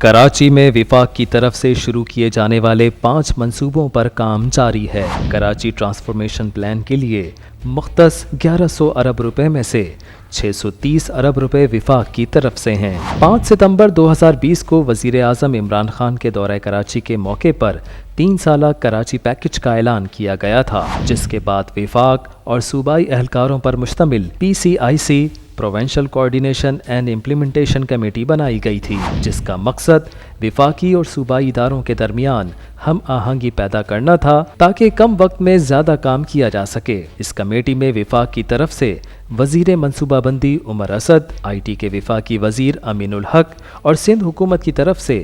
कराची में विफाक की तरफ से शुरू किए जाने वाले 5 मंसूबों पर काम जारी है। कराची ट्रांसफॉर्मेशन प्लान के लिए मुख्तस 1100 अरब रुपए में से 630 अरब रुपए विफाक की तरफ से हैं। 5 सितंबर 2020 को वज़ीर आज़म इमरान खान के दौरे कराची के मौके पर 3 साला कराची पैकेज का ऐलान किया गया था, जिसके बाद विफाक और सूबाई एहलकारों पर मुश्तमिल PCIC provincial coordination and implementation committee बनाई गई थी, जिसका मकसद विफाकी और सूबाई इदारों के दरमियान हम आहंगी पैदा करना था ताकि कम वक्त में ज़्यादा काम किया जा सके। इस कमेटी में विफाक की तरफ से वज़ीर मनसूबाबंदी उमर असद, IT के विफाकी वज़ीर अमीनुल हक और सिंध हुकूमत की तरफ से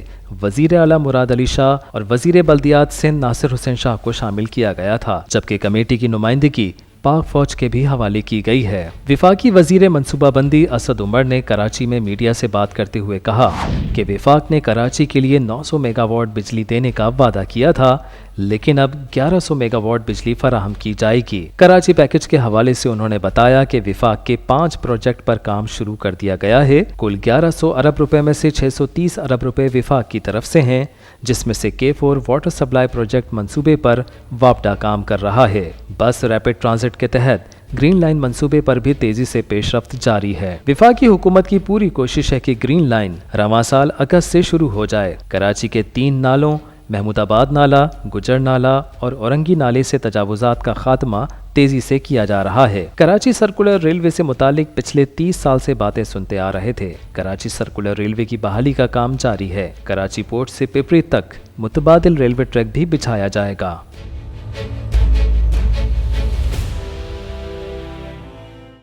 वज़ीर आला मुराद अली शाह और वज़ीर बल्दियात सिंध नासिर हुसैन शाह को शामिल किया गया था, जबकि कमेटी की नुमाइंदगी पाक फौज के भी हवाले की गई है। विफाकी वज़ीर मनसूबाबंदी असद उमर ने कराची में मीडिया से बात करते हुए कहा कि विफाक ने कराची के लिए 900 मेगावाट बिजली देने का वादा किया था, लेकिन अब 1100 मेगावाट बिजली फराहम की जाएगी। कराची पैकेज के हवाले से उन्होंने बताया कि विफाक के 5 प्रोजेक्ट पर काम शुरू कर दिया गया है। कुल 1100 अरब रुपए में से 630 अरब रुपए विफाक की तरफ से हैं, जिसमें से K4 वाटर सप्लाई प्रोजेक्ट मंसूबे पर वापडा काम कर रहा है। बस रैपिड ट्रांजिट के तहत ग्रीन लाइन मंसूबे पर भी तेजी से पेशरफ्त जारी है। विफाकी हुकूमत की पूरी कोशिश है कि ग्रीन लाइन रवां साल अगस्त से शुरू हो जाए। कराची के 3 नालों महमूदाबाद नाला, गुजर नाला और औरंगी नाले से तजावुजात का खात्मा तेजी से किया जा रहा है। कराची सर्कुलर रेलवे से मुतालिक पिछले 30 साल से बातें सुनते आ रहे थे। कराची सर्कुलर रेलवे की बहाली का काम जारी है। कराची पोर्ट से पिपरी तक मुतबादिल रेलवे ट्रैक भी बिछाया जाएगा।